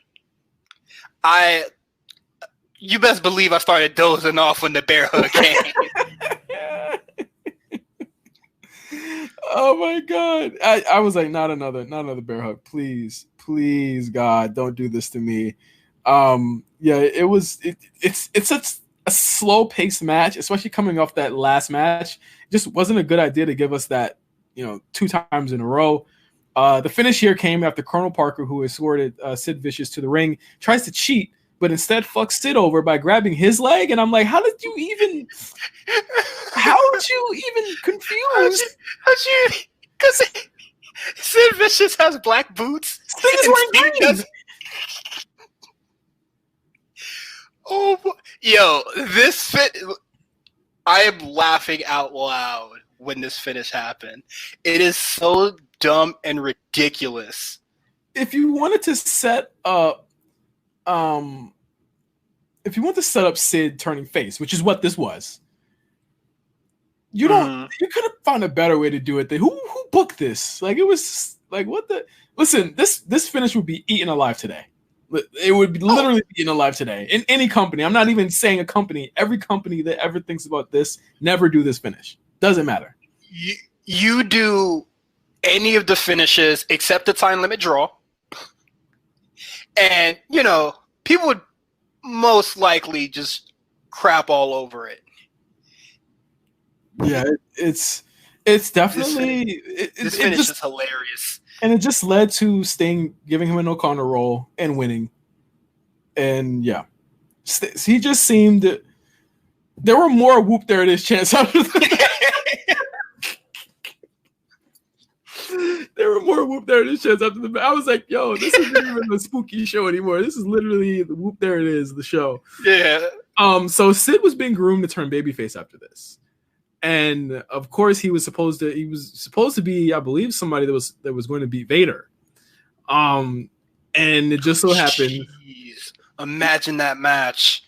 You best believe I started dozing off when the bear hug came. Oh my god! I was like, not another bear hug, please, God, don't do this to me. It's such a slow paced match, especially coming off that last match. It just wasn't a good idea to give us that, 2 times in a row. The finish here came after Colonel Parker, who escorted Sid Vicious to the ring, tries to cheat, but instead fucks Sid over by grabbing his leg. And I'm like, how did you even confuse? Because Sid Vicious has black boots. Sting is wearing green. Oh, yo, this fit. I am laughing out loud when this finish happened. It is so dumb and ridiculous. If you wanted to set up, Sid turning face, which is what this was, you could have found a better way to do it. Who booked this? Like, it was like, what the? Listen, this finish would be eaten alive today. It would be literally be eaten alive today in any company. I'm not even saying a company. Every company that ever thinks about this never do this finish. Doesn't matter. You do any of the finishes except the time limit draw, and people would most likely just crap all over it. Yeah, it's definitely this finish is hilarious, and it just led to Sting giving him an O'Connor roll and winning. And he just seemed. There were more whoop there it is chants after that. There were more whoop there it is chants after the. I was like, yo, this isn't even the spooky show anymore. This is literally the whoop there it is, the show. Yeah. So Sid was being groomed to turn babyface after this. And of course, he was supposed to be, I believe, somebody that was going to beat Vader. And it just so happened. Jeez. Imagine that match.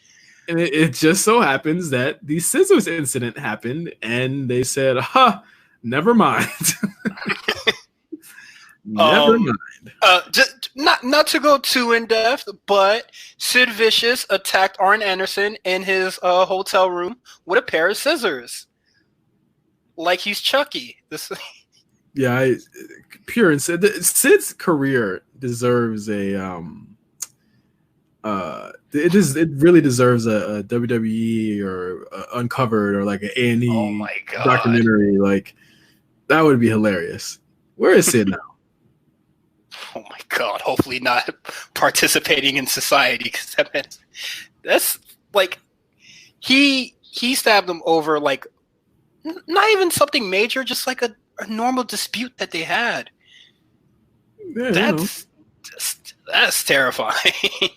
And it just so happens that the scissors incident happened, and they said, never mind. Never mind. not to go too in depth, but Sid Vicious attacked Arn Anderson in his hotel room with a pair of scissors, like he's Chucky. Yeah, pure and Sid's career deserves a it really deserves a WWE or Uncovered or like an A&E Oh my God. documentary. Like that would be hilarious. Where is Sid now? Oh my God! Hopefully not participating in society, because that's like he stabbed him over like not even something major, just like a normal dispute that they had. Yeah, that's terrifying. I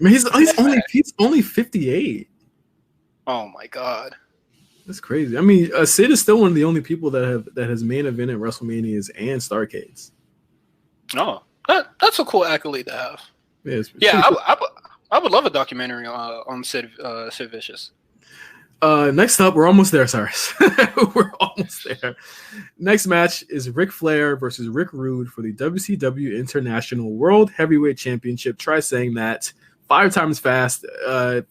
mean, he's only 58. Oh my God, that's crazy. I mean, Sid is still one of the only people that has main evented WrestleManias and Starrcades. Oh, that's a cool accolade to have. Yeah, cool. I would love a documentary on Sid Vicious. Next up, we're almost there, Cyrus. We're almost there. Next match is Ric Flair versus Rick Rude for the WCW International World Heavyweight Championship. Try saying that 5 times fast.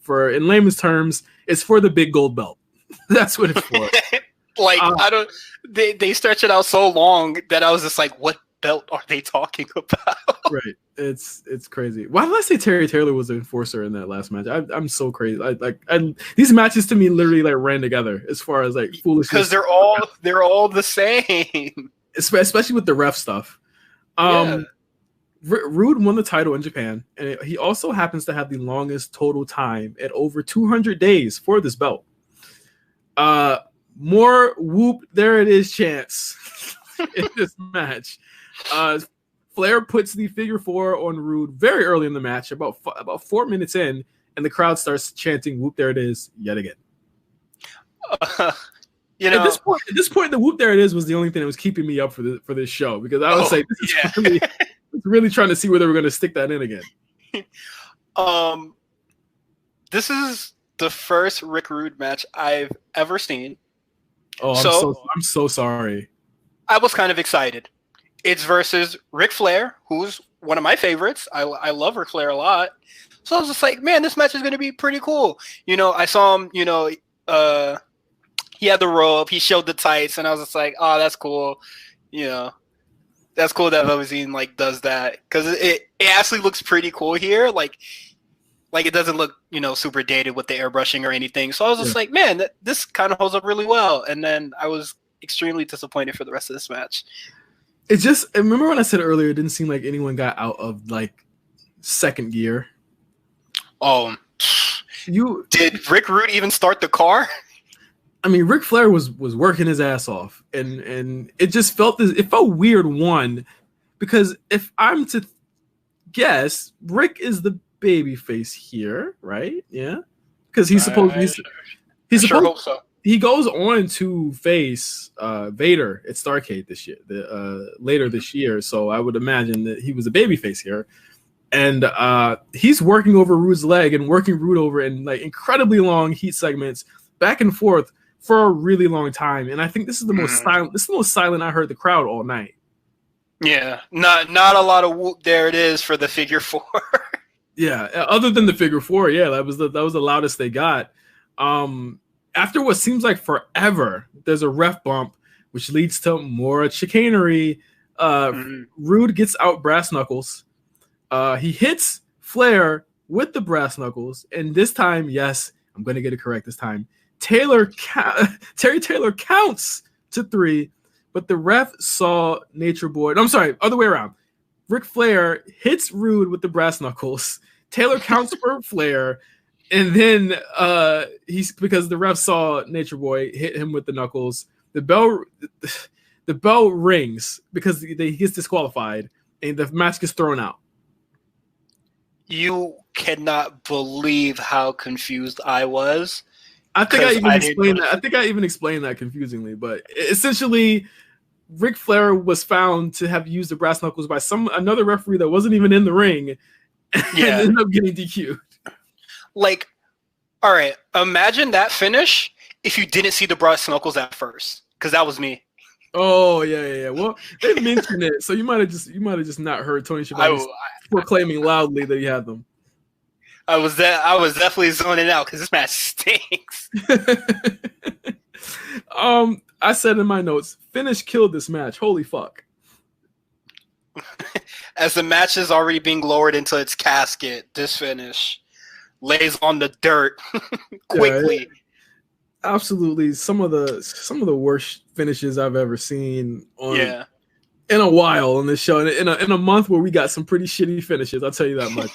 For in layman's terms, it's for the big gold belt. That's what it's for. They stretch it out so long that I was just like, what belt are they talking about? Right. It's crazy. Why did I say Terry Taylor was the enforcer in that last match? I'm so crazy. These matches to me literally like ran together as far as like foolishness. Because they're all the same. Especially with the ref stuff. Rude won the title in Japan, and he also happens to have the longest total time at over 200 days for this belt. More whoop, there it is chance in this match. Flair puts the figure 4 on Rude very early in the match, about 4 minutes in, and the crowd starts chanting "Whoop, there it is" yet again. At this point, the "Whoop, there it is" was the only thing that was keeping me up for this show, because I was really trying to see where they were going to stick that in again. This is the first Rick Rude match I've ever seen. Oh, I'm so sorry. I was kind of excited. It's versus Ric Flair, who's one of my favorites. I love Ric Flair a lot. So I was just like, man, this match is going to be pretty cool. I saw him, he had the rope, he showed the tights, and I was just like, oh, that's cool. That's cool that Velveteen like does that, because it actually looks pretty cool here. Like it doesn't look, super dated with the airbrushing or anything. So I was just like, man, this kind of holds up really well. And then I was extremely disappointed for the rest of this match. Remember when I said earlier, it didn't seem like anyone got out of like second gear. Oh, did Rick Rude even start the car? I mean, Ric Flair was working his ass off, and it just felt weird. One, because if I'm to guess, Rick is the baby face here, right? Yeah, because he's supposed hope so. He goes on to face Vader at Starrcade this year, later this year. So I would imagine that he was a babyface here, and he's working over Rude's leg and working Rude over in like incredibly long heat segments, back and forth for a really long time. And I think this is the most silent. This is the most silent I heard the crowd all night. Yeah, not a lot of whoop. There it is for the figure 4. Yeah, other than the figure 4, yeah, that was the loudest they got. After what seems like forever, there's a ref bump, which leads to more chicanery. Rude gets out brass knuckles. He hits Flair with the brass knuckles, and this time, yes, I'm going to get it correct this time. Terry Taylor counts to 3, but the ref saw Nature Boy. No, I'm sorry, other way around. Ric Flair hits Rude with the brass knuckles. Taylor counts for Flair. And then because the ref saw Nature Boy hit him with the knuckles, the bell rings because he gets disqualified and the match gets thrown out. You cannot believe how confused I was. I think I even explained that confusingly, but essentially Ric Flair was found to have used the brass knuckles by another referee that wasn't even in the ring, and ended up getting DQ'd. Like, all right, imagine that finish if you didn't see the brass knuckles at first, because that was me. Oh yeah. Well, they mentioned it, so you might have just not heard Tony Schiavone proclaiming loudly that he had them. I was definitely zoning out because this match stinks. I said in my notes, finish killed this match. Holy fuck. As the match is already being lowered into its casket, this finish lays on the dirt quickly. Yeah, absolutely, some of the worst finishes I've ever seen in a while on this show. In a month where we got some pretty shitty finishes, I'll tell you that much.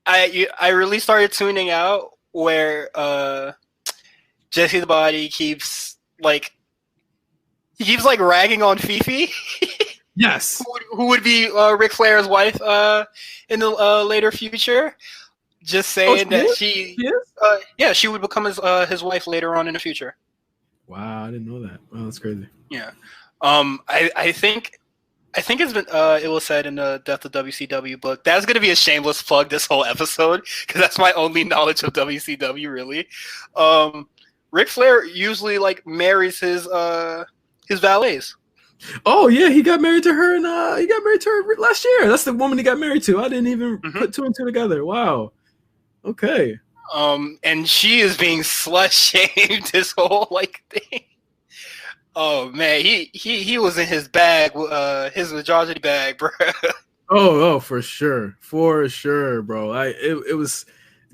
I really started tuning out where Jesse the Body keeps ragging on Fifi. Yes. Who would be Ric Flair's wife in the later future. Just saying that she would become his wife later on in the future. Wow, I didn't know that. Wow, that's crazy. Yeah. I think it's been it was said in the Death of WCW book. That's gonna be a shameless plug this whole episode because that's my only knowledge of WCW really. Ric Flair usually marries his valets. Oh yeah, he got married to her last year. That's the woman he got married to. I didn't even put two and two together. Wow. Okay. And she is being slut shamed this whole thing. Oh man, he was in his bag, his misogyny bag, bro. Oh, for sure, bro. It was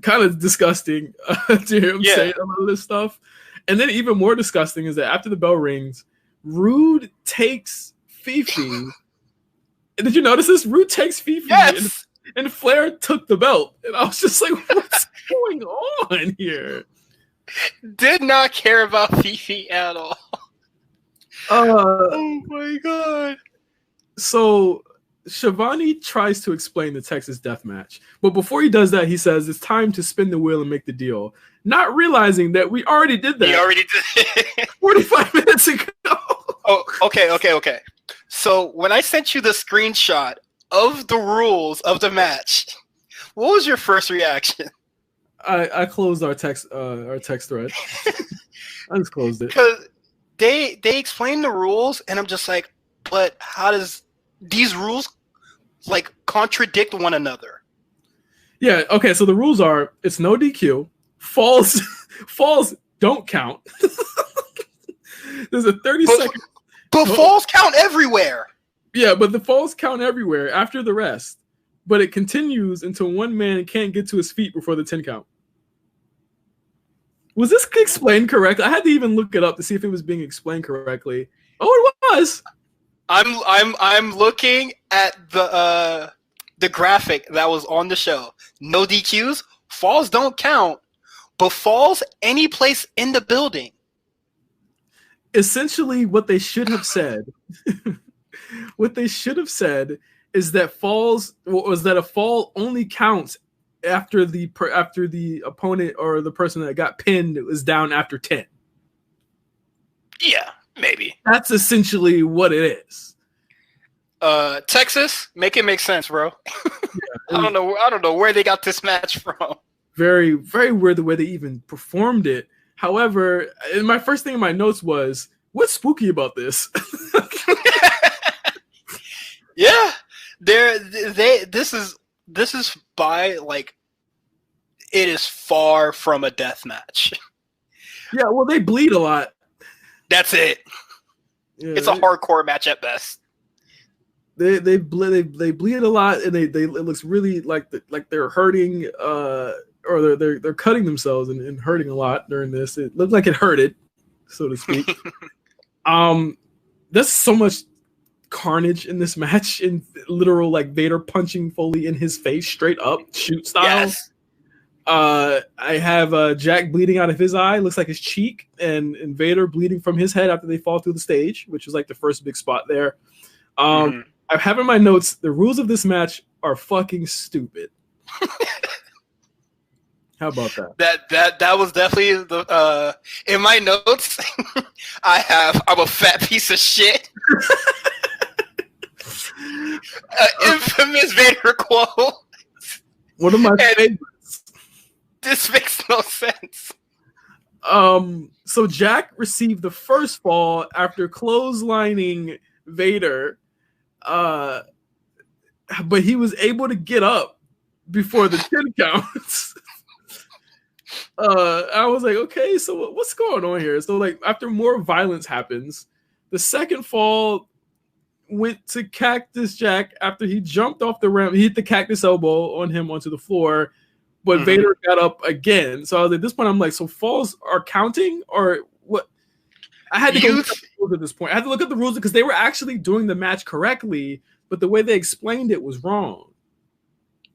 kind of disgusting to hear him say a lot of this stuff, and then even more disgusting is that after the bell rings, Rude takes Fifi. Did you notice this? Rude takes Fifi. Yes. And Flair took the belt, and I was just like, "What's going on here?" Did not care about Fifi at all. Oh my god! So Shivani tries to explain the Texas Death Match, but before he does that, he says it's time to spin the wheel and make the deal. Not realizing that we already did that. We already did it 45 minutes ago. Oh, okay. So when I sent you the screenshot of the rules of the match, what was your first reaction? I closed our text thread. I just closed it because they explained the rules, and I'm just like, but how does these rules contradict one another? Yeah. Okay. So the rules are: it's no DQ, falls don't count. There's a 30-second. But falls count everywhere. Yeah, but the falls count everywhere after the rest. But it continues until one man can't get to his feet before the 10 count. Was this explained correctly? I had to even look it up to see if it was being explained correctly. Oh, it was. I'm looking at the graphic that was on the show. No DQs, falls don't count, but falls any place in the building. Essentially, what they should have said, is that a fall only counts after the opponent or the person that got pinned is down after 10. Yeah, maybe. That's essentially what it is. Texas, make it make sense, bro. Yeah, I don't know where they got this match from. Very, very weird the way they even performed it. However, my first thing in my notes was, what's spooky about this? Yeah, this is by it is far from a death match. Yeah, well, they bleed a lot. That's it. Yeah, it's a hardcore match at best. They bleed a lot, and it looks really like they're hurting, or they're cutting themselves and hurting a lot during this. It looked like it hurted, so to speak. There's so much carnage in this match, in literal Vader punching Foley in his face straight up, shoot style. Yes. I have Jack bleeding out of his eye, looks like his cheek, and Vader bleeding from his head after they fall through the stage, which is the first big spot there. I have in my notes, the rules of this match are fucking stupid. How about that? That was definitely the in my notes. I'm a fat piece of shit. Infamous Vader quote. One of my favorites. This makes no sense. So Jack received the first fall after clotheslining Vader. But he was able to get up before the 10 counts. I was like, okay, so what's going on here? So like after more violence happens, the second fall went to Cactus Jack after he jumped off the ramp. He hit the cactus elbow on him onto the floor, but Vader got up again. So I was at this point, I'm like, so falls are counting or what? I had to go look at the rules at this point. I had to look at the rules because they were actually doing the match correctly, but the way they explained it was wrong.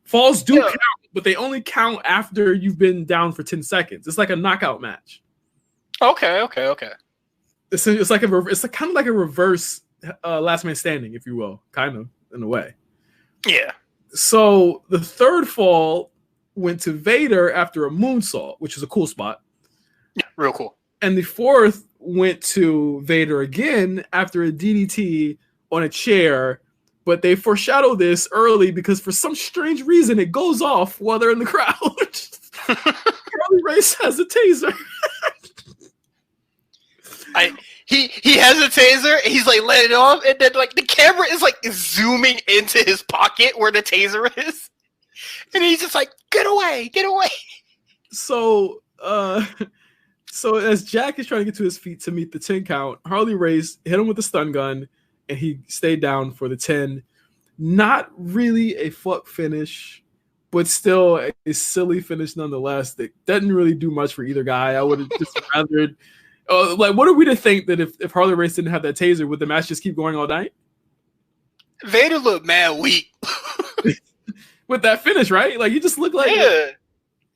Falls do count, but they only count after you've been down for 10 seconds. It's like a knockout match. Okay. It's like kind of like a reverse last man standing, if you will, kind of in a way. Yeah. So the third fall went to Vader after a moonsault, which is a cool spot. Yeah, real cool. And the fourth went to Vader again after a DDT on a chair. But they foreshadow this early because for some strange reason it goes off while they're in the crowd. Harley Race has a taser. He has a taser and he's like letting it off, and then like the camera is like zooming into his pocket where the taser is, and he's just like, get away. So as Jack is trying to get to his feet to meet the 10 count, Harley Race hit him with a stun gun. And he stayed down for the 10. Not really a fuck finish, but still a silly finish nonetheless. That doesn't really do much for either guy. I would have just rather. Like, what are we to think that if Harley Race didn't have that taser, would the match just keep going all night? Vader looked mad weak with that finish, right? Like, you just look like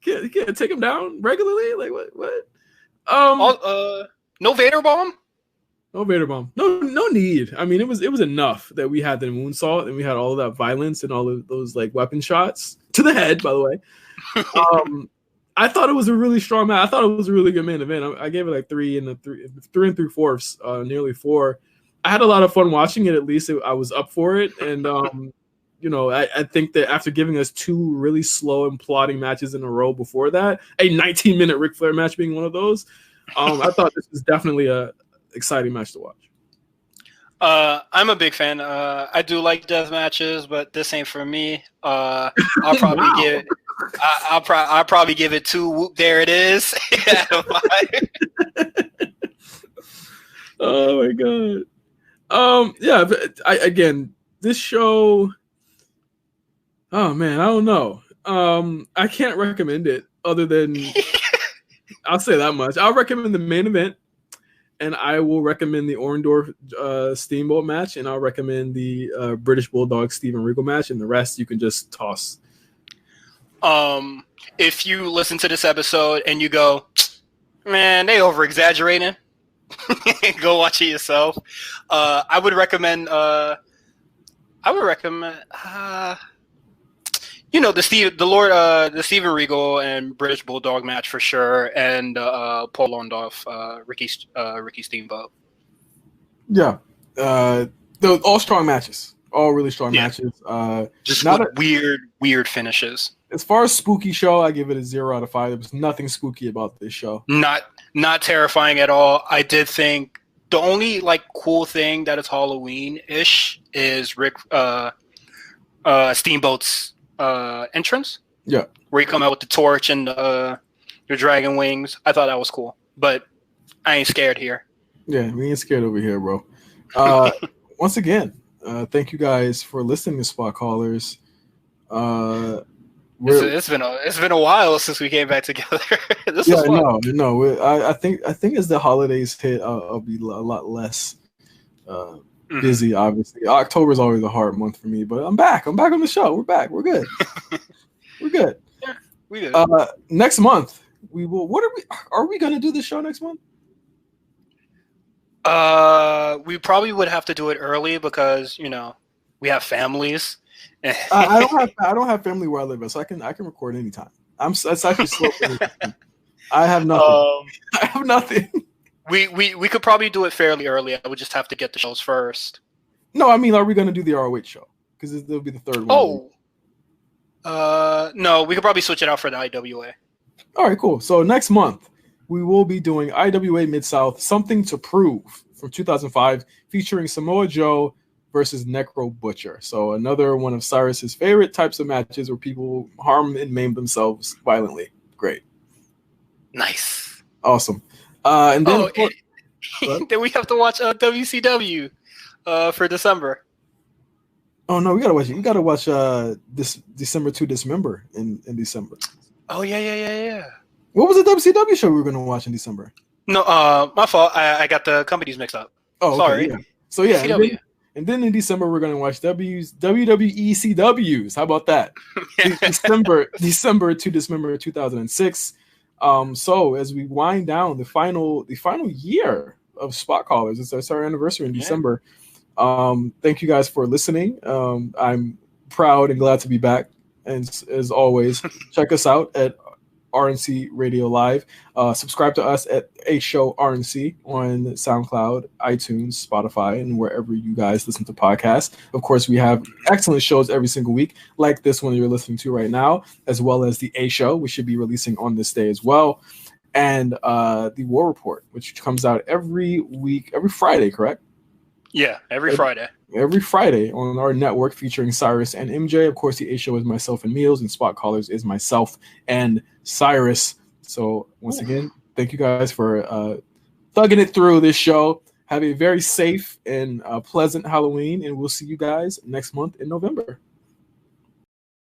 you can't take him down regularly. Like what? No Vader bomb. No Vader bomb. No need. I mean, it was enough that we had the moonsault and we had all of that violence and all of those like weapon shots to the head, by the way. I thought it was a really strong match. I thought it was a really good main event. I gave it like 3 3/4, nearly 4. I had a lot of fun watching it. At least I was up for it. And, I think that after giving us 2 really slow and plodding matches in a row before that, a 19-minute Ric Flair match being one of those, I thought this was definitely a exciting match to watch. I'm a big fan. I do like death matches, but this ain't for me. I'll probably I'll probably give it 2. Whoop, there it is. Oh my god. Yeah. Again, this show. Oh man, I don't know. I can't recommend it other than I'll say that much. I'll recommend the main event. And I will recommend the Orndorff Steamboat match, and I'll recommend the British Bulldog Steven Regal match, and the rest you can just toss. If you listen to this episode and you go, man, they over exaggerating, go watch it yourself. I would recommend. The Steven Regal and British Bulldog match for sure, and Paul Orndorff, Ricky Steamboat. Yeah, they're all strong matches, all really strong matches. Just not weird finishes. As far as spooky show, I give it a 0 out of 5. There was nothing spooky about this show. Not terrifying at all. I did think the only like cool thing that is Halloween-ish is Steamboat's entrance. Yeah. Where you come out with the torch and your dragon wings. I thought that was cool. But I ain't scared here. Yeah, we ain't scared over here, bro. Once again, thank you guys for listening to Spot Callers. It's been a while since we came back together. This was fun. No. I think as the holidays hit, I'll be a lot less busy. Obviously, October is always a hard month for me, but I'm back. I'm back on the show. We're back. We're good. We're good. Yeah, we good. Next month we will. What are we going to do this show next month? We probably would have to do it early because we have families. I don't have family where I live, so I can record anytime. That's actually slow for me. I have nothing. I have nothing. We could probably do it fairly early. I would just have to get the shows first. No, I mean, are we going to do the ROH show? Because it'll be the third one. No, we could probably switch it out for the IWA. All right, cool. So next month we will be doing IWA Mid-South Something to Prove from 2005, featuring Samoa Joe, versus Necro Butcher. So another one of Cyrus's favorite types of matches where people harm and maim themselves violently. Great. Nice. Awesome. And then, then we have to watch WCW for December. Oh no, we gotta watch it. We gotta watch this December to Dismember in December. Oh yeah. What was the WCW show we were gonna watch in December? No, my fault. I got the companies mixed up. Oh, okay, sorry. Yeah. So yeah, and then in December we're gonna watch WWE CWs. How about that? December to Dismember 2006. So as we wind down the final year of Spot Callers, it's our anniversary in December. Thank you guys for listening. I'm proud and glad to be back. And as always, check us out at RNC Radio Live. Subscribe to us at A Show RNC on SoundCloud, iTunes, Spotify, and wherever you guys listen to podcasts. Of course, we have excellent shows every single week, like this one you're listening to right now, as well as the A Show, we should be releasing on this day as well, and the War Report, which comes out every week, every Friday, correct? Yeah, every Friday. Every Friday on our network featuring Cyrus and MJ. Of course, the A Show is myself and Meals, and Spot Callers is myself and Cyrus. So once again, thank you guys for thugging it through this show. Have a very safe and pleasant Halloween, and we'll see you guys next month in November.